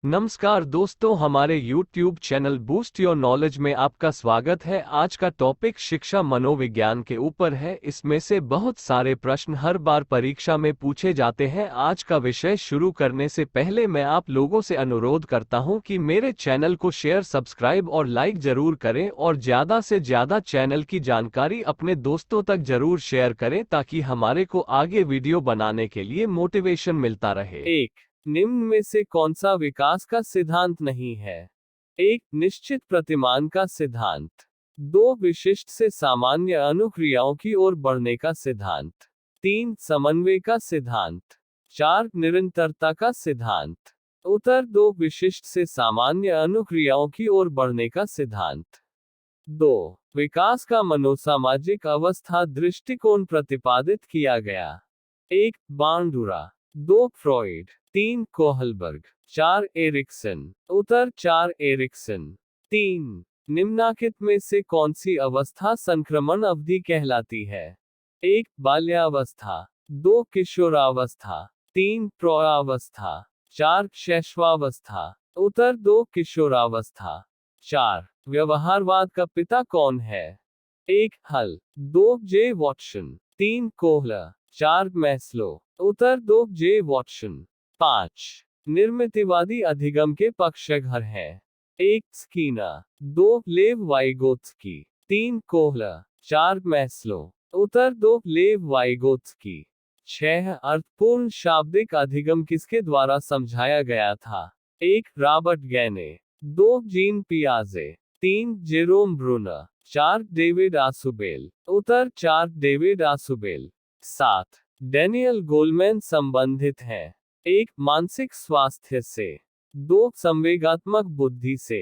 नमस्कार दोस्तों, हमारे YouTube channel boost your knowledge में आपका स्वागत है। आज का टॉपिक शिक्षा मनोविज्ञान के ऊपर है। इसमें से बहुत सारे प्रश्न हर बार परीक्षा में पूछे जाते हैं। आज का विषय शुरू करने से पहले मैं आप लोगों से अनुरोध करता हूं कि मेरे चैनल को शेयर, सब्सक्राइब और लाइक जरूर करें और ज़्यादा से ज़्यादा चैनल की जानकारी अपने दोस्तों तक जरूर शेयर करें ताकि हमारे को आगे वीडियो बनाने के लिए मोटिवेशन मिलता रहे। एक, निम्न में से कौन सा विकास का सिद्धांत नहीं है? एक, निश्चित प्रतिमान का सिद्धांत। दो, विशिष्ट से सामान्य अनुक्रियाओं की ओर बढ़ने का सिद्धांत। तीन, समन्वय का सिद्धांत। चार, निरंतरता का सिद्धांत। उत्तर दो, विशिष्ट से सामान्य अनुक्रियाओं की ओर बढ़ने का सिद्धांत। दो, विकास का मनोसामाजिक अवस्था दृष्टिकोण प्रतिपादित किया गया। एक, बांडुरा। दो, फ्रॉइड। तीन, कोहलबर्ग। चार, एरिक्सन। उत्तर चार, एरिक्सन। तीन, निम्नांकित में से कौन सी अवस्था संक्रमण अवधि कहलाती है? एक, बाल्यावस्था। दो, किशोरावस्था। तीन, प्रौढ़ावस्था। चार, शैशवावस्था। उत्तर दो, किशोरावस्था। चार, व्यवहारवाद का पिता कौन है? एक, हल। दो, जे वॉटसन। तीन, कोहलर। चार, मैस्लो। उत्तर दो, जे वॉटसन। पांच, निर्मितिवादी अधिगम के पक्षधर हैं। एक, स्कीनर। दो, लेव वाइगोत्स्की। तीन, कोहलर। चार, मैस्लो। उत्तर दो, लेव वाइगोत्स्की। छह, अर्थपूर्ण शाब्दिक अधिगम किसके द्वारा समझाया गया था? एक, रॉबर्ट गैने। दो, जीन पियाजे। तीन, जेरोम ब्रूनर। चार, डेविड आसुबेल। उत्तर चार, डेविड आसुबेल। सात, डैनियल गोलमैन संबंधित हैं। एक, मानसिक स्वास्थ्य से। दो, संवेगात्मक बुद्धि से।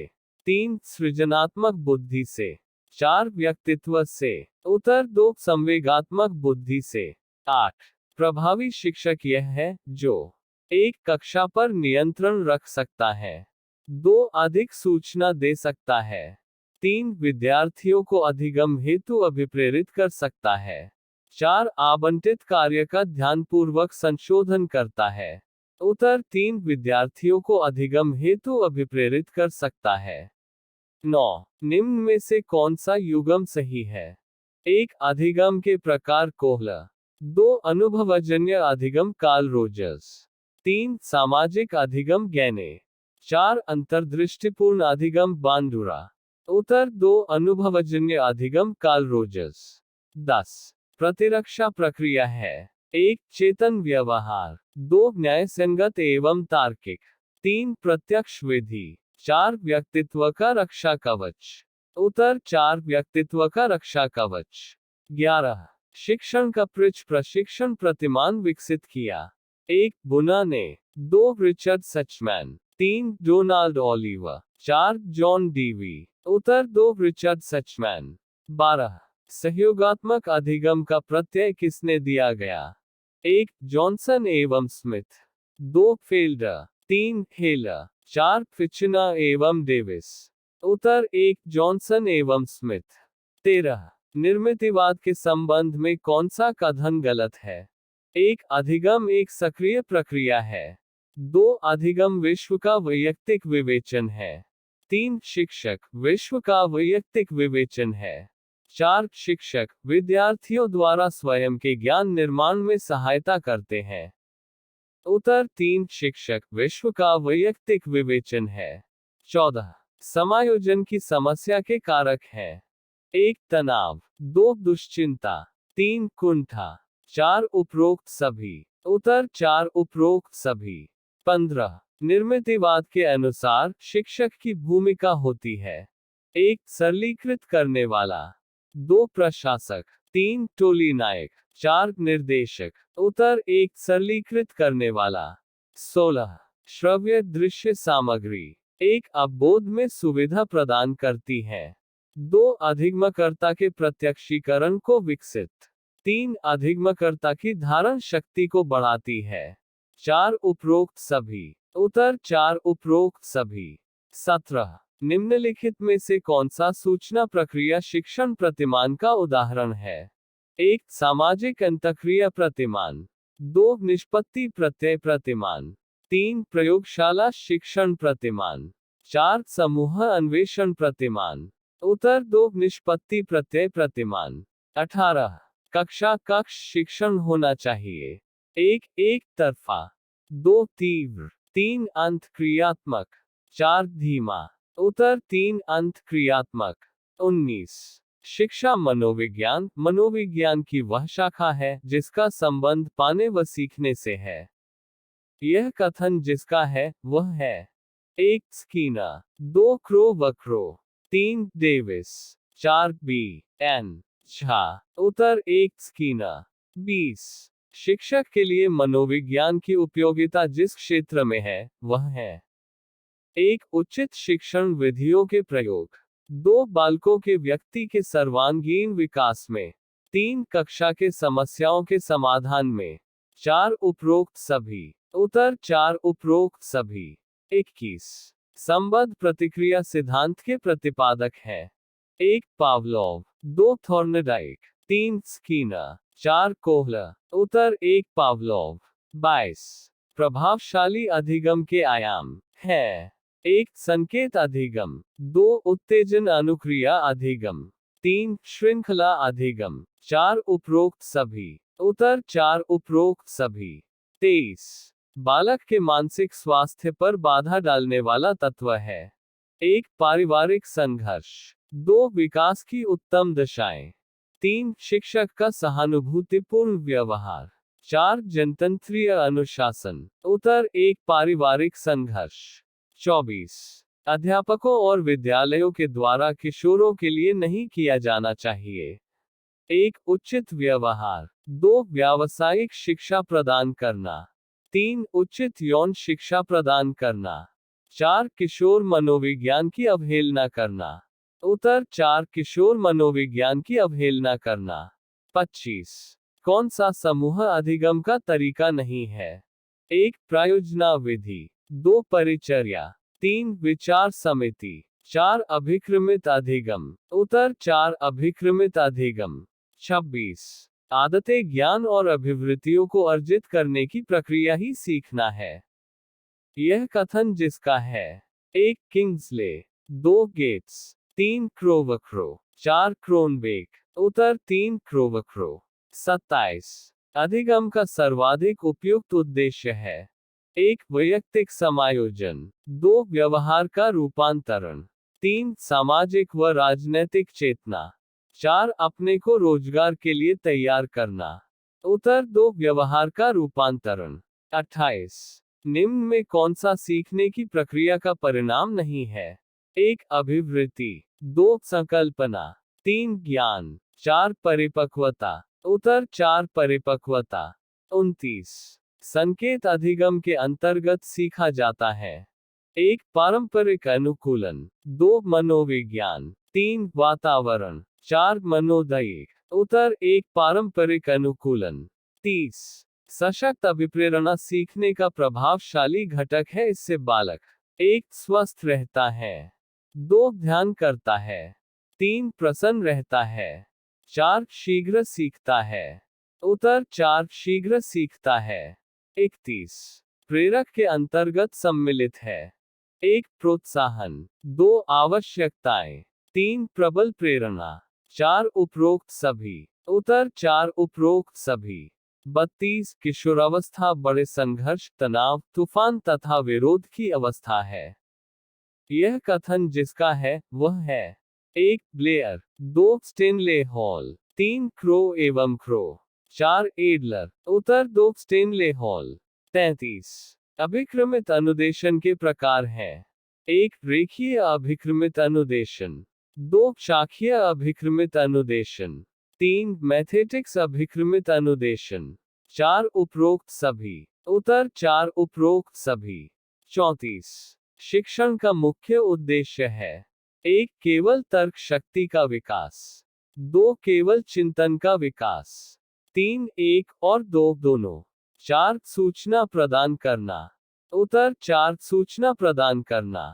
तीन, सृजनात्मक बुद्धि से। चार, व्यक्तित्व से। उत्तर दो, संवेगात्मक बुद्धि से। आठ, प्रभावी शिक्षक यह है जो एक, कक्षा पर नियंत्रण रख सकता है। दो, अधिक सूचना दे सकता है। तीन, विद्यार्थियों को अधिगम हेतु अभिप्रेरित कर सकता है। चार, आवंटित कार्य का ध्यानपूर्वक संशोधन करता है। उत्तर तीन, विद्यार्थियों को अधिगम हेतु अभिप्रेरित कर सकता है। 9, निम्न में से कौन सा युगम सही है? एक, अधिगम के प्रकार कोहलर। दो, अनुभवजन्य अधिगम कार्ल रोजर्स। तीन, सामाजिक अधिगम गैने। चार, अंतर्दृष्टिपूर्ण अधिगम बांडुरा। उत्तर दो, अनुभवजन्य अधिगम कार्ल रोजर्स। 10, प्रतिरक्षा प्रक्रिया है। एक, चेतन व्यवहार। दो, न्यायसंगत एवं तार्किक। तीन, प्रत्यक्ष विधि। चार, व्यक्तित्व का रक्षा कवच। उत्तर चार, व्यक्तित्व का रक्षा कवच। 11, शिक्षण का प्रशिक्षण प्रतिमान विकसित किया। एक, बुना ने। दो, रिचर्ड सचमैन। तीन, डोनाल्ड ओलिवर। चार, जॉन डीवी। उत्तर दो, रिचर्ड सचमैन। 12, सहयोगात्मक अधिगम का प्रत्यय किसने दिया गया? एक, जॉनसन एवं स्मिथ। दो, फेल्डर। तीन, हेलर। चार, फिचना एवं डेविस। उत्तर एक, जॉनसन एवं स्मिथ। 13, निर्मितिवाद के संबंध में कौन सा कथन गलत है? एक, अधिगम एक सक्रिय प्रक्रिया है। दो, अधिगम विश्व का वैयक्तिक विवेचन है। तीन, शिक्षक विश्व का वैयक्तिक विवेचन है। चार, शिक्षक विद्यार्थियों द्वारा स्वयं के ज्ञान निर्माण में सहायता करते हैं। उत्तर तीन, शिक्षक विश्व का वैयक्तिक विवेचन है। 14, समायोजन की समस्या के कारक हैं। एक, तनाव। दो, दुश्चिंता। तीन, कुंठा। चार, उपरोक्त सभी। उत्तर चार, उपरोक्त सभी। 15, निर्मितिवाद के अनुसार शिक्षक की भूमिका होती है। एक, सरलीकृत करने वाला। दो, प्रशासक। तीन, टोली नायक। चार, निर्देशक। उत्तर एक, सरलीकृत करने वाला। 16, श्रव्य दृश्य सामग्री। एक, अवबोध में सुविधा प्रदान करती है। दो, अधिगमकर्ता के प्रत्यक्षीकरण को विकसित। तीन, अधिगमकर्ता की धारण शक्ति को बढ़ाती है। चार, उपरोक्त सभी। उत्तर चार, उपरोक्त सभी। 17, निम्नलिखित में से कौन सा सूचना प्रक्रिया शिक्षण प्रतिमान का उदाहरण है? एक, सामाजिक अंतःक्रिया प्रतिमान। दो, निष्पत्ति प्रत्यय प्रतिमान। 3 प्रयोगशाला शिक्षण प्रतिमान। 4 समूह अन्वेषण प्रतिमान। उत्तर 2 निष्पत्ति प्रत्यय प्रतिमान। 18 कक्षा कक्ष शिक्षण होना चाहिए। 1 एक तरफा, 2 तीव्र, 3 अंत क्रियात्मक, 4 धीमा। उत्तर 3 अंत क्रियात्मक। 19 शिक्षा मनोविज्ञान मनोविज्ञान की वह शाखा है जिसका संबंध पाने व सीखने से है। यह कथन जिसका है वह है। 1 स्कीनर, 2 क्रो व Crow, 3 Davis, 4 B N Jha. उत्तर 1 स्कीनर। 20 शिक्षक के लिए मनोविज्ञान की उपयोगिता जिस क्षेत्र में है वह है। 1 उचित शिक्षण विधियों के प्रयोग, 2 बालकों के व्यक्ति के सर्वांगीण विकास में, 3 कक्षा के समस्याओं के समाधान में, 4 उपरोक्त सभी। उत्तर 4 उपरोक्त सभी। 21 संबद्ध प्रतिक्रिया सिद्धांत के प्रतिपादक हैं। 1 पावलोव, 2 थॉर्नडाइक, 3 स्कीनर, 4 कोहलर। उत्तर 1 पावलोव। 22 प्रभावशाली अधिगम के आयाम हैं। 1 संकेत अधिगम, 2 उत्तेजन अनुक्रिया अधिगम, 3 श्रृंखला अधिगम, 4 उपरोक्त सभी। उत्तर 4 उपरोक्त सभी। 23 बालक के मानसिक स्वास्थ्य पर बाधा डालने वाला तत्व है। 1 पारिवारिक संघर्ष, 2 विकास की उत्तम दशाएं, 3 शिक्षक का सहानुभूतिपूर्ण व्यवहार, 4 जनतंत्रीय अनुशासन। उत्तर 1 पारिवारिक संघर्ष। 24 अध्यापकों और विद्यालयों के द्वारा किशोरों के लिए नहीं किया जाना चाहिए। 1 उचित व्यवहार, 2 व्यावसायिक शिक्षा प्रदान करना, 3 उचित यौन शिक्षा प्रदान करना, 4 किशोर मनोविज्ञान की अवहेलना करना। उत्तर 4 किशोर मनोविज्ञान की अवहेलना करना। 25 कौन सा समूह अधिगम का तरीका नहीं है। 1 प्रायोजना विधि, 2 परिचर्या, 3 विचार समिति, 4 अभिक्रमित अधिगम। उत्तर 4 अभिक्रमित अधिगम। 26 आदतें ज्ञान और अभिवृत्तियों को अर्जित करने की प्रक्रिया ही सीखना है। यह कथन जिसका है। 1 किंग्सले, 2 गेट्स, 3 क्रोवक्रो, 4 क्रोनबेक। उत्तर 3 क्रोवक्रो। 27 अधिगम का सर्वाधिक उपयुक्त उद्देश्य है। 1 वैयक्तिक समायोजन, 2 व्यवहार का रूपांतरण, 3 सामाजिक व राजनैतिक चेतना, 4 अपने को रोजगार के लिए तैयार करना। उत्तर 2 व्यवहार का रूपांतरण। 28 निम्न में कौन सा सीखने की प्रक्रिया का परिणाम नहीं है। 1 अभिवृत्ति, 2 संकल्पना, 3 ज्ञान, 4 परिपक्वता। उत्तर 4 परिपक्वता। 29 संकेत अधिगम के अंतर्गत सीखा जाता है। 1 पारंपरिक अनुकूलन, 2 मनोविज्ञान, 3 वातावरण, 4 मनोदैहिक। उत्तर 1 पारंपरिक अनुकूलन। 30 सशक्त अभिप्रेरणा सीखने का प्रभावशाली घटक है। इससे बालक 1 स्वस्थ रहता है, 2 ध्यान करता है, 3 प्रसन्न रहता है, 4 शीघ्र सीखता है। उत्तर 4 शीघ्र सीखता है। 31 प्रेरक के अंतर्गत सम्मिलित है। 1 प्रोत्साहन, 2 आवश्यकताएं, 3 प्रबल प्रेरणा, 4 उपरोक्त सभी। उत्तर 4 उपरोक्त सभी। 32 किशोरावस्था बड़े संघर्ष, तनाव, तूफान तथा विरोध की अवस्था है। यह कथन जिसका है वह है। 1 ब्लेयर, 2 स्टेनले हॉल, 3 क्रो एवं क्रो, 4 एडलर। उत्तर 2 स्टेनले हॉल। 33 अभिक्रमित अनुदेशन के प्रकार हैं। 1 रेखीय अभिक्रमित अनुदेशन, 2 शाखीय अभिक्रमित अनुदेशन, 3 मैथेटिक्स अभिक्रमित अनुदेशन, 4 उपरोक्त सभी। उत्तर 4 उपरोक्त सभी। 34 शिक्षण का मुख्य उद्देश्य है। 1 केवल तर्क शक्ति का विकास, 2 केवल चिंतन का विकास, 3 1 और 2 दोनों, 4 सूचना प्रदान करना। उत्तर 4 सूचना प्रदान करना।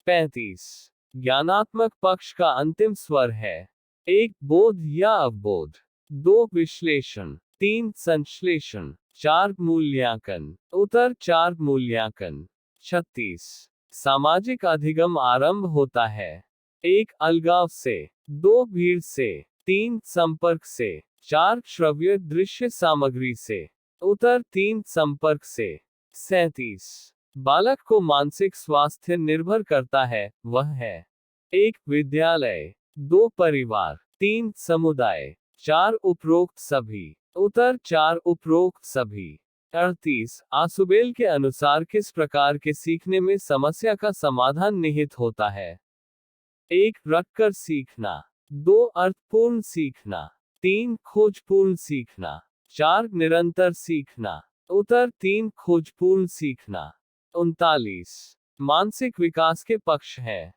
35 ज्ञानात्मक पक्ष का अंतिम स्वर है। 1 बोध या अवबोध, 2 विश्लेषण, 3 संश्लेषण, 4 मूल्यांकन, उत्तर 4 मूल्यांकन। 36 सामाजिक अधिगम आरंभ होता है। 1 अलगाव से, 2 भीड़ से, 3 संपर्क से, 4 श्रव्य दृश्य सामग्री से, उत्तर 3 संपर्क से। 37 बालक को मानसिक स्वास्थ्य निर्भर करता है, वह है 1 विद्यालय, 2 परिवार, 3 समुदाय, 4 उपरोक्त सभी, उत्तर 4 उपरोक्त सभी। 38 आसुबेल के अनुसार किस प्रकार के सीखने में समस्या का समाधान निहित होता है? 1 रटकर सीखना, 2 अर्थपूर्ण सीखना, 3 खोजपूर्ण सीखना, 4 निरंतर सीखना, उत्तर 3 खोजपूर्ण सीखना। 39 मानसिक विकास के पक्ष है।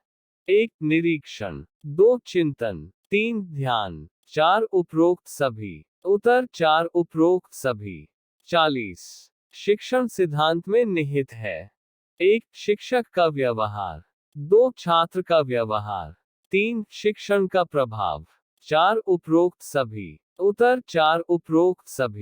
1 निरीक्षण, 2 चिंतन, 3 ध्यान, 4 उपरोक्त सभी, उत्तर 4 उपरोक्त सभी। 40 शिक्षण सिद्धांत में निहित है। 1 शिक्षक का व्यवहार, 2 छात्र का व्यवहार, 3 शिक्षण का प्रभाव, 4 उपरोक्त सभी, उत्तर 4 उपरोक्त सभी।